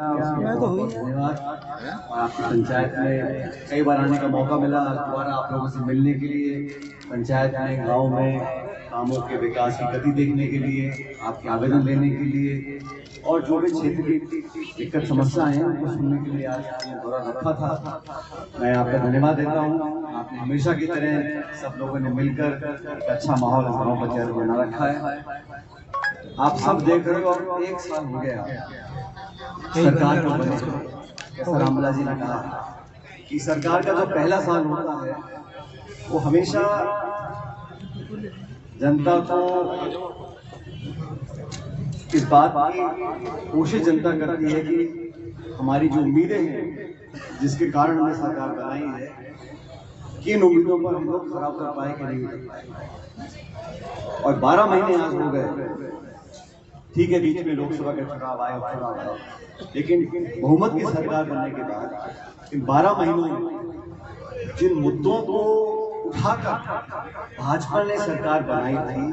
धन्यवाद। और आपकी पंचायत में कई बार आने का मौका मिला, दोबारा आप लोगों से मिलने के लिए, पंचायत में गांव में कामों के विकास की गति देखने के लिए, आपके आवेदन लेने के लिए और जो भी क्षेत्र की दिक्कत समस्या है उनको सुनने के लिए आज आपने दौरा रखा था। मैं आपका धन्यवाद देता हूँ। आपने हमेशा की तरह सब लोगों ने मिलकर एक अच्छा माहौल गाँव पंचायत में बना रखा है। आप सब देख रहे हो, 1 साल हो गया सरकार को बने। जैसा रामला जी ने कहा कि सरकार का जो पहला साल होता है वो हमेशा जनता को इस बात की कोशिश जनता करती है कि हमारी जो उम्मीदें हैं जिसके कारण हमने सरकार बनाई है कि इन उम्मीदों पर हम लोग खरा उतर पाए कि नहीं उतर पाए। और 12 महीने आज हो गए, ठीक है, बीच में लोकसभा के चुनाव आए, उपचुनाव आए, लेकिन बहुमत की सरकार बनने के बाद इन 12 महीनों में जिन मुद्दों को उठाकर भाजपा ने सरकार बनाई थी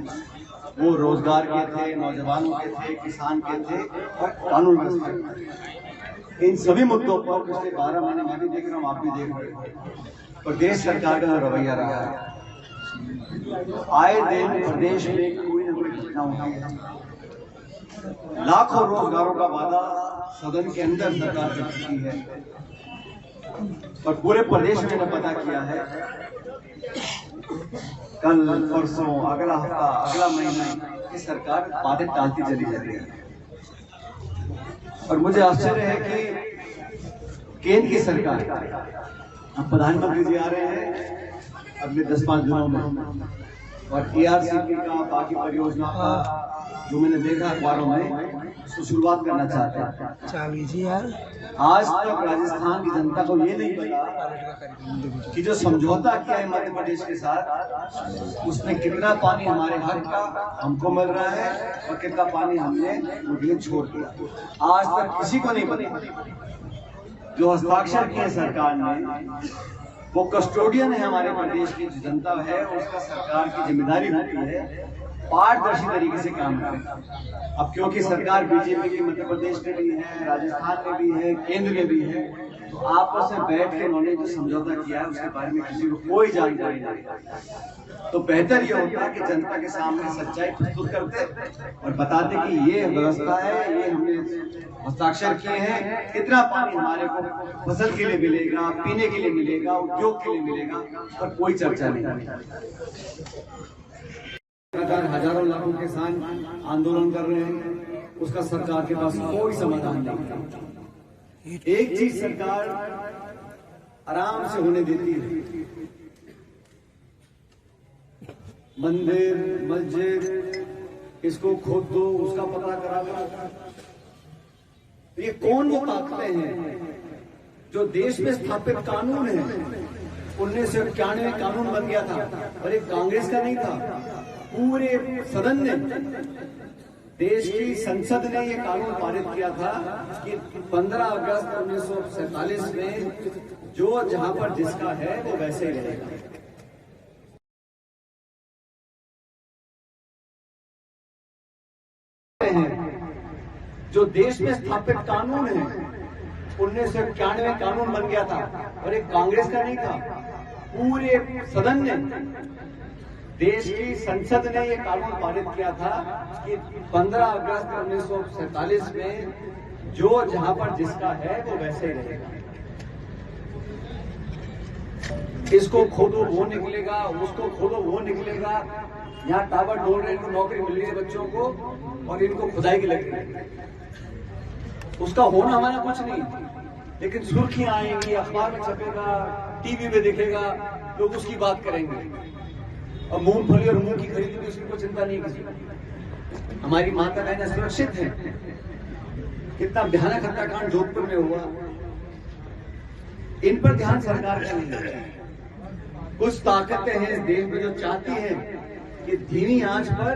वो रोजगार के थे, नौजवानों के थे, किसान के थे और कानून व्यवस्था के थे। इन सभी मुद्दों पर पिछले 12 महीने मैं भी देख रहा हूँ, आप भी देख रहे हैं, प्रदेश सरकार का रवैया रहा है। आए दिन प्रदेश में कोई न कोई घटना होती है। लाखों रोजगारों का वादा सदन के अंदर सरकार कर चुकी है और पूरे प्रदेश में ने पता किया है। कल परसों अगला हफ्ता अगला महीना ये सरकार वादे टालती चली जा रही है। और मुझे आश्चर्य है कि केंद्र की सरकार, अब प्रधानमंत्री जी आ रहे हैं अगले 10-5 दिनों में, और ARCP का बाकी परियोजना का जो मैंने देखा अखबारों में उसको शुरुआत करना चाहते हैं। आज तक राजस्थान की जनता को ये नहीं पता कि जो समझौता किया है मध्य प्रदेश के साथ उसमें कितना पानी हमारे हक का हमको मिल रहा है और कितना पानी हमने उनके लिए छोड़ दिया। आज तक किसी को नहीं पता। जो हस्ताक्षर किए सरकार ने वो कस्टोडियन है हमारे प्रदेश की जो जनता है, उसका सरकार की जिम्मेदारी होती है पारदर्शी तरीके से काम करें। अब क्योंकि सरकार बीजेपी की मध्य प्रदेश में भी है, राजस्थान में भी है, केंद्र में भी है, तो आपस में बैठ के उन्होंने जो समझौता किया है उसके बारे में किसी को कोई जानकारी नहीं। तो बेहतर ये होता कि जनता के सामने सच्चाई प्रस्तुत करते और बताते कि ये व्यवस्था है, ये हमने हस्ताक्षर किए हैं, कितना पानी हमारे को फसल के लिए मिलेगा, पीने के लिए मिलेगा, उद्योग के लिए मिलेगा, पर कोई चर्चा नहीं। हजारों लाखों किसान आंदोलन कर रहे हैं, उसका सरकार के पास कोई समाधान नहीं। एक चीज सरकार आराम से होने देती है, मंदिर मस्जिद इसको खोद दो, उसका पता करा दो। ये कौन वो ताकतें हैं जो देश में स्थापित कानून है? 1991 कानून बन गया था और एक कांग्रेस का नहीं था, पूरे सदन ने, देश की संसद ने ये कानून पारित किया था कि 15 अगस्त 1947 में जो जहां पर जिसका है वो वैसे ही रहेगा। जो देश में स्थापित कानून है, 1991 कानून बन गया था और एक कांग्रेस का नहीं था, पूरे सदन ने, देश की संसद ने यह कानून पारित किया था कि 15 अगस्त 1947 में जो जहां पर जिसका है वो वैसे ही रहेगा। इसको खोदो वो निकलेगा, उसको खोदो वो निकलेगा। यहाँ टावर ढोल रहे, इनको नौकरी मिल रही है बच्चों को और इनको खुदाई की लग रही है। उसका होना हमारा कुछ नहीं, लेकिन सुर्खियां आएंगी, अखबार में छपेगा, टीवी में दिखेगा, लोग उसकी बात करेंगे। और मूंगफली और मूंग की खरीदी में उसकी कोई चिंता नहीं किसी। हमारी माता बहनें सुरक्षित है। कितना भयानक हत्याकांड जोधपुर में हुआ, इन पर ध्यान सरकार का नहीं है। कुछ ताकतें हैं इस देश में जो चाहती हैं कि धीमी आंच पर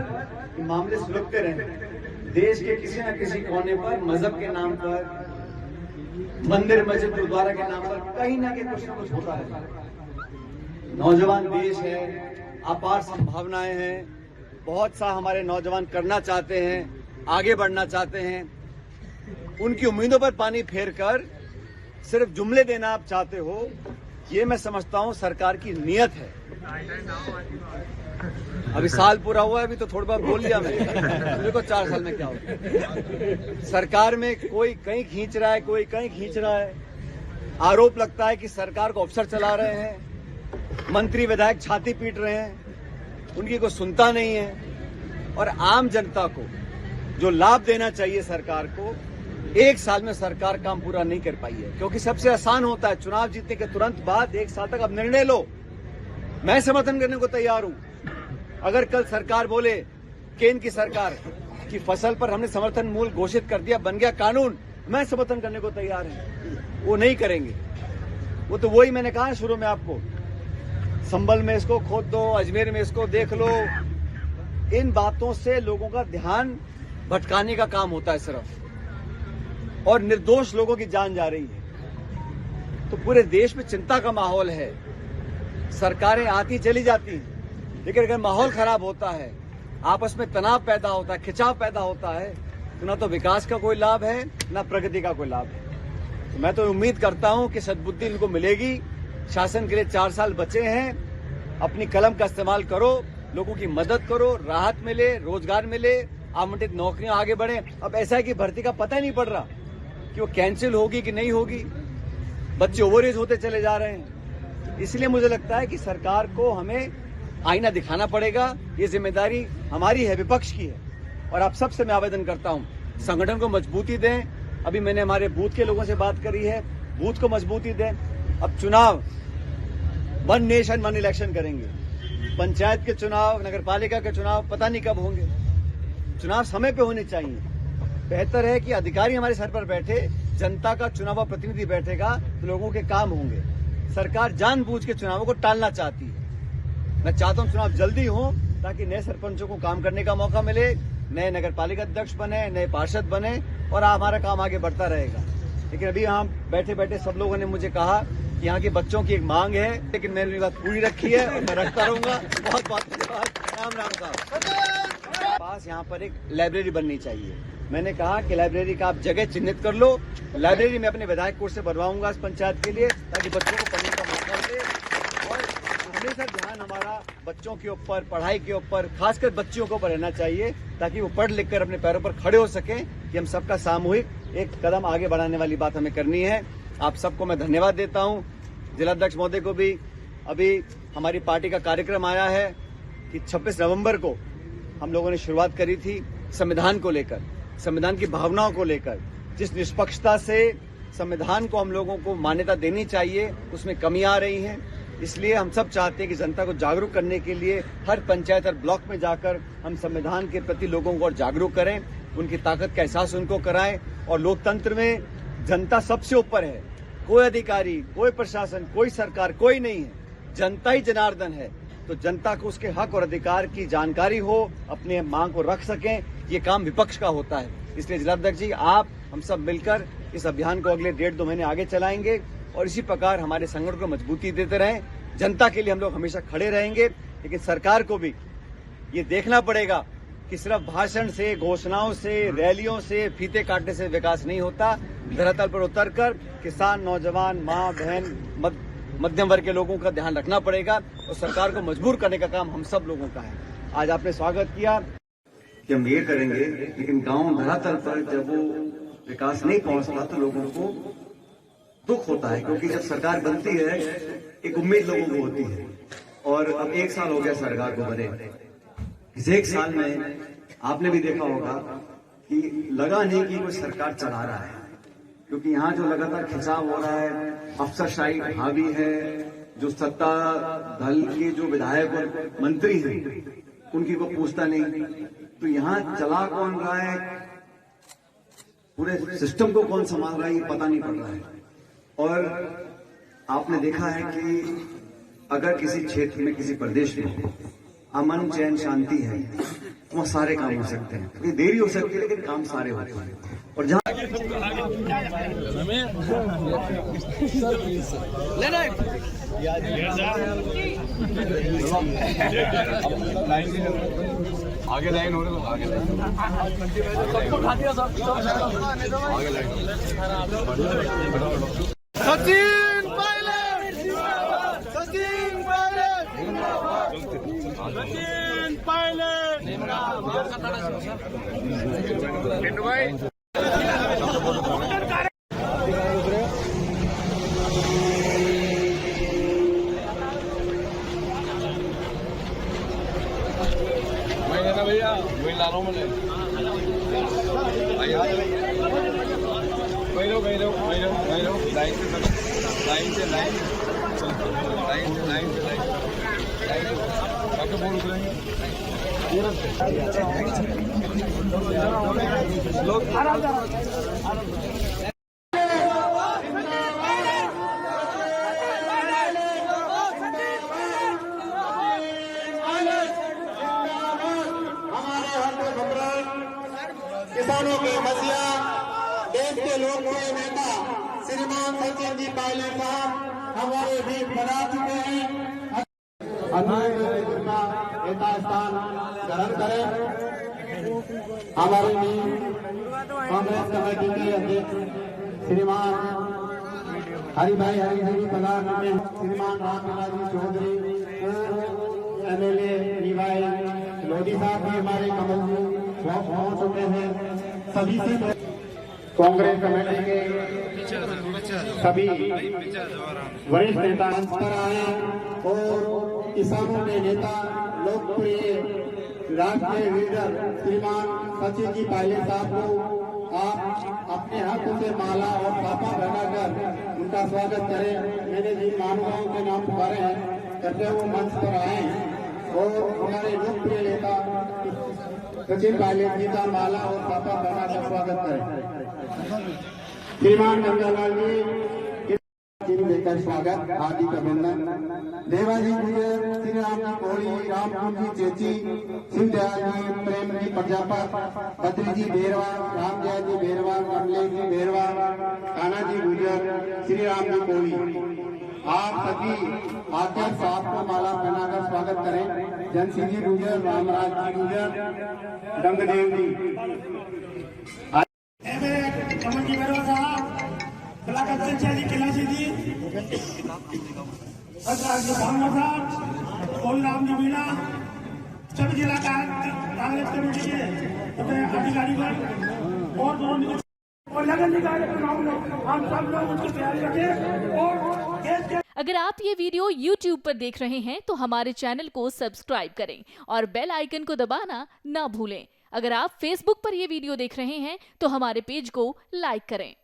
मामले सुलगते रहे। देश के किसी न किसी कोने पर मजहब के नाम पर, मंदिर मस्जिद गुरुद्वारा के नाम पर कहीं ना कहीं कुछ न कुछ होता है। नौजवान देश है, अपार संभावनाएं हैं, बहुत सा हमारे नौजवान करना चाहते हैं, आगे बढ़ना चाहते हैं। उनकी उम्मीदों पर पानी फेर कर सिर्फ जुमले देना आप चाहते हो, ये मैं समझता हूं सरकार की नीयत है। अभी साल पूरा हुआ है, अभी तो थोड़ा बहुत बोल लिया मैं, देखो 4 साल में क्या होगा। सरकार में कोई कहीं खींच रहा है, कोई कहीं खींच रहा है। आरोप लगता है कि सरकार को अफसर चला रहे हैं, मंत्री विधायक छाती पीट रहे हैं, उनकी कोई सुनता नहीं है। और आम जनता को जो लाभ देना चाहिए सरकार को, 1 साल में सरकार काम पूरा नहीं कर पाई है। क्योंकि सबसे आसान होता है चुनाव जीतने के तुरंत बाद 1 साल तक अब निर्णय लो। मैं समर्थन करने को तैयार हूं। अगर कल सरकार बोले, केंद्र की सरकार की फसल पर हमने समर्थन मूल्य घोषित कर दिया, बन गया कानून, मैं समर्थन करने को तैयार हूं। वो नहीं करेंगे। वो तो वही मैंने कहा शुरू में आपको, संभल में इसको खोद दो, अजमेर में इसको देख लो। इन बातों से लोगों का ध्यान भटकाने का काम होता है सिर्फ, और निर्दोष लोगों की जान जा रही है। तो पूरे देश में चिंता का माहौल है। सरकारें आती चली जाती हैं, लेकिन अगर माहौल खराब होता है, आपस में तनाव पैदा होता है, खिंचाव पैदा होता है, तो ना तो विकास का कोई लाभ है, ना प्रगति का कोई लाभ है। तो मैं तो उम्मीद करता हूं कि सद्बुद्धि इनको मिलेगी। शासन के लिए 4 साल बचे हैं। अपनी कलम का इस्तेमाल करो, लोगों की मदद करो, राहत मिले, रोजगार मिले, आवंटित नौकरियां आगे बढ़े। अब ऐसा है कि भर्ती का पता ही नहीं पड़ रहा कि वो कैंसिल होगी कि नहीं होगी। बच्चे ओवरेज होते चले जा रहे हैं। इसलिए मुझे लगता है कि सरकार को हमें आईना दिखाना पड़ेगा। ये जिम्मेदारी हमारी है, विपक्ष की है। और आप सबसे मैं आवेदन करता हूं, संगठन को मजबूती दें। अभी मैंने हमारे बूथ के लोगों से बात करी है, बूथ को मजबूती दें। अब चुनाव 1 नेशन 1 इलेक्शन करेंगे। पंचायत के चुनाव, नगर पालिका के चुनाव पता नहीं कब होंगे। चुनाव समय पे होने चाहिए। बेहतर है कि अधिकारी हमारे सर पर बैठे, जनता का चुनाव प्रतिनिधि बैठेगा तो लोगों के काम होंगे। सरकार जानबूझ के चुनावों को टालना चाहती है। मैं चाहता हूं चुनाव जल्दी हो, ताकि नए सरपंचों को काम करने का मौका मिले, नए नगर पालिका अध्यक्ष बने, नए पार्षद बने, और हमारा काम आगे बढ़ता रहेगा। लेकिन अभी यहाँ बैठे बैठे सब लोगों ने मुझे कहा कि यहाँ के बच्चों की एक मांग है, लेकिन मैंने बात पूरी रखी है और मैं रखता रहूंगा। बहुत बहुत धन्यवाद। राम राम साहब। पास यहाँ पर एक लाइब्रेरी बननी चाहिए। मैंने कहा कि लाइब्रेरी का आप जगह चिन्हित कर लो। लाइब्रेरी में अपने विधायक कोष से बनवाऊंगा इस पंचायत के लिए, ताकि बच्चों को पढ़ने का मौका मिले। और हमेशा ध्यान हमारा बच्चों के ऊपर, पढ़ाई के ऊपर, खासकर बच्चियों को रहना चाहिए, ताकि वो पढ़ लिख कर अपने पैरों पर खड़े हो सकें। कि हम सबका सामूहिक एक कदम आगे बढ़ाने वाली बात हमें करनी है। आप सबको मैं धन्यवाद देता हूं। जिलाध्यक्ष महोदय को भी। अभी हमारी पार्टी का कार्यक्रम आया है कि 26 नवंबर को हम लोगों ने शुरुआत करी थी संविधान को लेकर, संविधान की भावनाओं को लेकर। जिस निष्पक्षता से संविधान को हम लोगों को मान्यता देनी चाहिए, उसमें कमी आ रही है। इसलिए हम सब चाहते हैं कि जनता को जागरूक करने के लिए हर पंचायत और ब्लॉक में जाकर हम संविधान के प्रति लोगों को और जागरूक करें, उनकी ताकत का एहसास उनको कराएं। और लोकतंत्र में जनता सबसे ऊपर है। कोई अधिकारी, कोई प्रशासन, कोई सरकार, कोई नहीं है। जनता ही जनार्दन है। तो जनता को उसके हक और अधिकार की जानकारी हो, अपने मांग को रख सकें, ये काम विपक्ष का होता है। इसलिए जिलाध्यक्ष जी, आप हम सब मिलकर इस अभियान को अगले 1.5-2 महीने आगे चलाएंगे, और इसी प्रकार हमारे संगठन को मजबूती देते रहें। जनता के लिए हम लोग हमेशा खड़े रहेंगे। लेकिन सरकार को भी ये देखना पड़ेगा कि सिर्फ भाषण से, घोषणाओं से, रैलियों से, फीते काटने से विकास नहीं होता। धरातल पर उतरकर किसान, नौजवान, माँ, बहन, मध्यम वर्ग के लोगों का ध्यान रखना पड़ेगा, और सरकार को मजबूर करने का काम हम सब लोगों का है। आज आपने स्वागत किया कि हम ये करेंगे, लेकिन गांव धरातल पर जब वो विकास नहीं पहुंचता तो लोगों को दुख होता है। क्योंकि जब सरकार बनती है, एक उम्मीद लोगों को होती है। और अब 1 साल हो गया सरकार को बने। इस 1 साल में आपने भी देखा होगा कि लगा नहीं कि कोई सरकार चला रहा है। क्योंकि यहाँ जो लगातार खिंचाव हो रहा है, अफसरशाही हावी है, जो सत्ता दल के जो विधायक और मंत्री हैं, उनकी को पूछता नहीं। तो यहाँ चला कौन रहा है, पूरे सिस्टम को कौन संभाल रहा है, ये पता नहीं पड़ रहा है। और आपने देखा है कि अगर किसी क्षेत्र में, किसी प्रदेश में अमन, चैन, शांति है, वहाँ सारे काम हो सकते हैं। थोड़ी देरी हो सकती है, लेकिन काम सारे होते हैं। और जहाँ आगे लाइन हो रही है, आगे लाइन सबको खा दिया सब आगे लाइन सचिन पायलट जिंदाबाद, सचिन पायलट जिंदाबाद, सचिन पायलट जिंदाबाद। भैया वही ला रहा हूँ मैं, लाइन से लाइन बाकी बोल उतरेंगे लोग किसानों के मसीहा, देश के लोकप्रिय नेता श्रीमान सचिन जी पायलट साहब हमारे बीच बना चुके हैं। नेता स्थान ग्रहण करें। हमारे कांग्रेस कमेटी के अध्यक्ष श्रीमान हरिभाई हरिदेवी प्रधान, श्रीमान रामविलास जी चौधरी, MLA निभाई लोधी साहब भी हमारे कमल जी पहुंच चुके हैं। सभी से कांग्रेस कमेटी के सभी वरिष्ठ नेता मंच पर आए और किसानों के नेता लोकप्रिय राष्ट्रीय लीडर श्रीमान सचिन जी पायलट साहब को आप अपने हाथों से माला और साफा बनाकर उनका स्वागत करें। मैंने जिन महानुभावों के नाम पुकारे हैं कृपया वो मंच पर आए और हमारे लोकप्रिय नेता सचिन पायलट जी का माला और साफा बनाकर स्वागत करें। श्रीमान गंगालाल जी देकर स्वागत, हार्दिक अभिनंदन। देवाजी गुजर, श्री राम जी कोहली, रामपुर जी चेची, शिवदयाल जी, प्रेम जी प्रजापत, बद्री जी बेरवा, रामजय जी बेरवा, कमलेश जी बेरवा, काना जी गुजर, श्री राम जी कोहली। आप सभी आचार्य साहब को माला पहनाकर स्वागत करें। जन सिंह जी गुजर, रामराज जी गुजर, डंगदेव जी, कमल जी बेरवा साहब, जी किलासी जी, भावना साहब, राम जी मीणा, सभी जिला कांग्रेस कमेटी के अधिकारीगण और लगन निकाले हम सब लोग उसकी तैयारी रखें। और अगर आप ये वीडियो YouTube पर देख रहे हैं तो हमारे चैनल को सब्सक्राइब करें और बेल आइकन को दबाना ना भूलें। अगर आप Facebook पर ये वीडियो देख रहे हैं तो हमारे पेज को लाइक करें।